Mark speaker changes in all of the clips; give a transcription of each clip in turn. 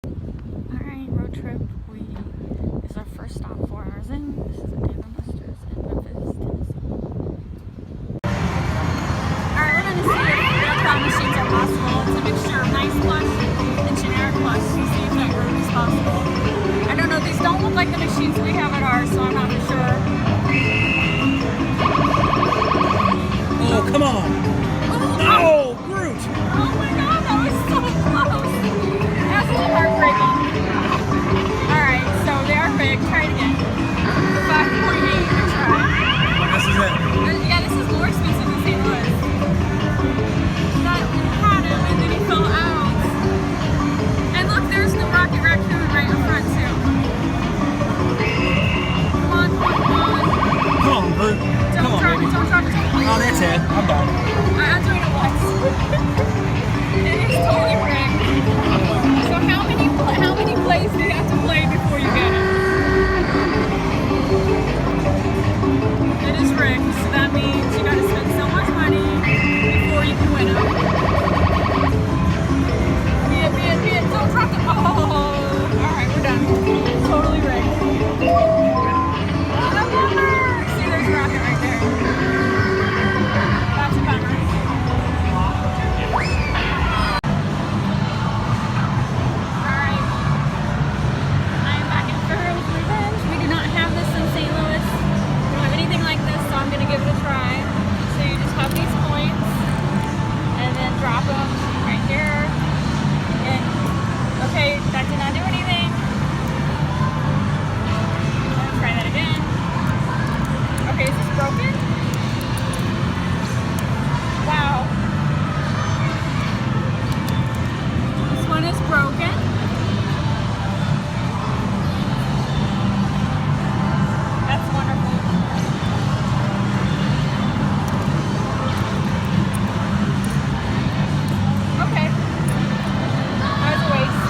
Speaker 1: Alright, road trip. This is our first stop, 4 hours in. This is a Dave & Buster's in Memphis, Tennessee. Alright, we're gonna see if the claw machines are possible. It's a mixture of nice plush and generic plush to see if that room is possible. I don't know, these don't look like the machines we have at ours, so I'm not for sure.
Speaker 2: Oh, come on! Oh, Groot!
Speaker 1: Oh my god, that was so close! That's a little heartbreaking. Alright, so they are big. Try it again. 5.8, try.
Speaker 2: This is it.
Speaker 1: Yeah, this is more expensive than St. Louis. That had him and then he fell out. And look, there's the Rocket Raccoon right in front too. Come on, come on, come on.
Speaker 2: Come on, Groot.
Speaker 1: Don't drop it, don't drop it.
Speaker 2: Oh, that's it. I'm done.
Speaker 1: I'm doing it once. It is totally rigged. So how many plays do you have to play before you get it? It is rigged, so that means you gotta spend so much money before you can win it. Be it, don't drop the ball. Alright, we're done. Totally rigged. Oh, I love her! See, there's a rocket right there. That's a bummer. Alright. I am back in Pharaoh's Revenge. We do not have this in St. Louis. We don't have anything like this, so I'm going to give it a try. So you just have these points, and then drop them right here. And, okay, that did not do anything. Let's try that again. Okay, is this broken? Wow. This one is broken. That's wonderful. Okay. That was a waste.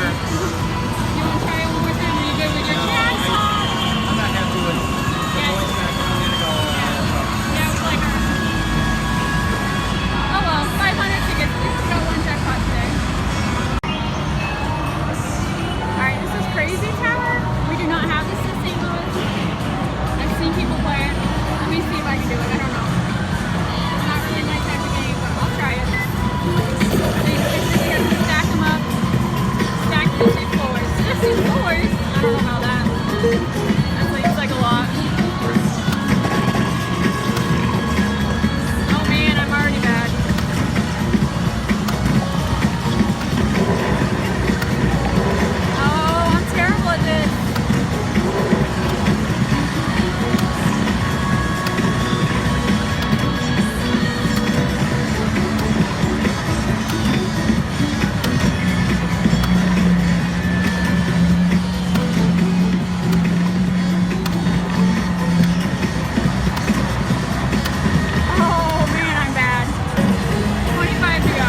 Speaker 2: sure.
Speaker 1: You want to try it one more time? Are you good with your cat?
Speaker 2: I'm not happy with the voice acting at all.
Speaker 1: Yeah, it's like oh well, 500 tickets. We just got one jackpot today. Alright, this is Crazy Tower. We do not have this in St. Louis. I've seen people play it. Let me see if I can do it. I don't know. It's not really my type of game, but I'll try it. They basically have to stack them up. Stack the two floors. Just two floors? I don't know about that. That seems like a lot. Oh man, I'm already bad. Oh, I'm terrible at this. Oh man, I'm bad. 25 to go.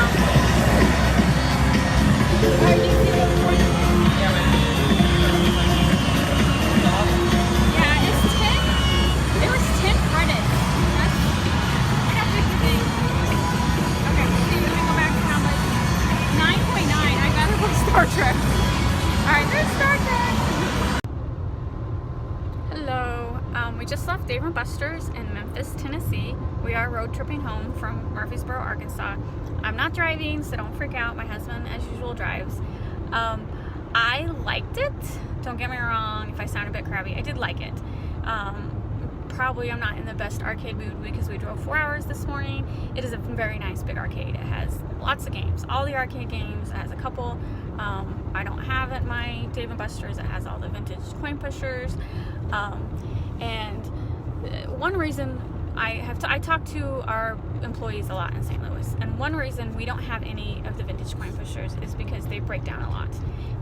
Speaker 1: Alright, do you see those points? Yeah, it's 10. It was 10 credits. I got 50 things. Okay, let's see. Let me go back to how much. 9.9. I gotta go Star Trek. Alright, there's Star Trek. Hello. We just left Dave & Buster's in Memphis, Tennessee. We are road tripping home from Murfreesboro, Arkansas. I'm not driving, so don't freak out. My husband, as usual, drives. I liked it. Don't get me wrong. If I sound a bit crabby, I did like it. Probably I'm not in the best arcade mood because we drove 4 hours this morning. It is a very nice big arcade. It has lots of games, all the arcade games. It has a couple I don't have at my Dave & Buster's. It has all the vintage coin pushers. And one reason I talk to our employees a lot in St. Louis, and one reason we don't have any of the vintage coin pushers is because they break down a lot,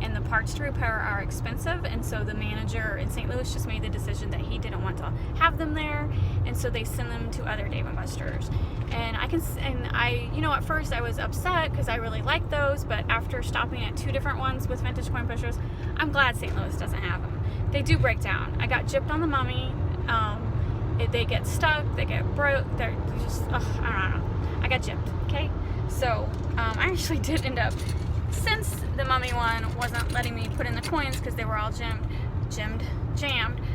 Speaker 1: and the parts to repair are expensive. And so the manager in St. Louis just made the decision that he didn't want to have them there, and so they send them to other Dave & Buster's. And you know, at first I was upset because I really like those, but after stopping at 2 different ones with vintage coin pushers, I'm glad St. Louis doesn't have them. They do break down. I got gypped on the mummy. They get stuck, they get broke, they're just, I don't know. I got gypped, okay? So, I actually did end up, since the mummy one wasn't letting me put in the coins because they were all jammed,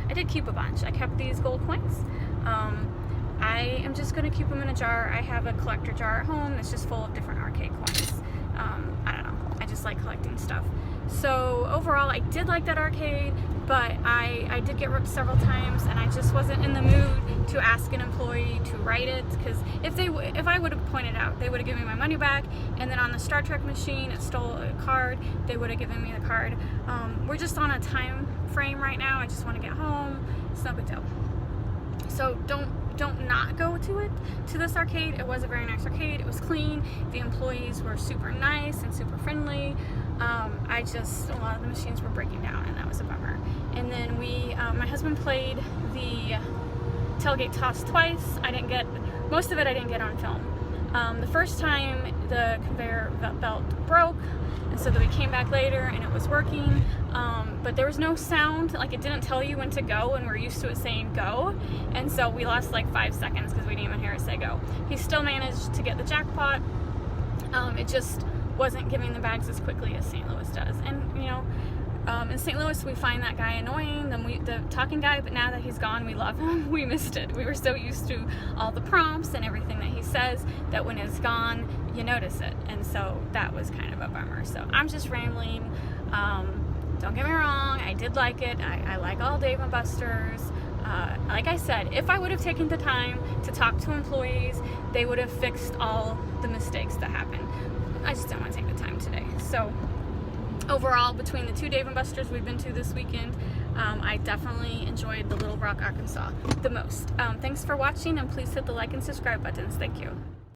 Speaker 1: I did keep a bunch. I kept these gold coins. I am just going to keep them in a jar. I have a collector jar at home that's just full of different arcade coins. I don't know. I just like collecting stuff. So overall, I did like that arcade, but I did get ripped several times, and I just wasn't in the mood to ask an employee to write it, because if I would have pointed out, they would have given me my money back. And then on the Star Trek machine, it stole a card. They would have given me the card. We're just on a time frame right now. I just want to get home. It's no big deal. So don't not go to this arcade. It was a very nice arcade. It was clean. The employees were super nice and super friendly. A lot of the machines were breaking down, and that was a bummer. And then my husband played the tailgate toss twice. Most of it I didn't get on film. The first time the conveyor belt broke, and so then we came back later and it was working, but there was no sound, like it didn't tell you when to go, and we're used to it saying go, and so we lost like 5 seconds because we didn't even hear it say go. He still managed to get the jackpot. It just wasn't giving the bags as quickly as St. Louis does. And you know, in St. Louis we find that guy annoying, the talking guy, but now that he's gone, we love him. We missed it. We were so used to all the prompts and everything that he says that when it's gone, you notice it. And so that was kind of a bummer. So I'm just rambling. Don't get me wrong, I did like it. I like all Dave & Buster's. Like I said, if I would have taken the time to talk to employees, they would have fixed all the mistakes that happened. I just didn't want to take the time today. So overall, between the 2 Dave & Buster's we've been to this weekend, I definitely enjoyed the Little Rock, Arkansas the most. Thanks for watching, and please hit the like and subscribe buttons. Thank you.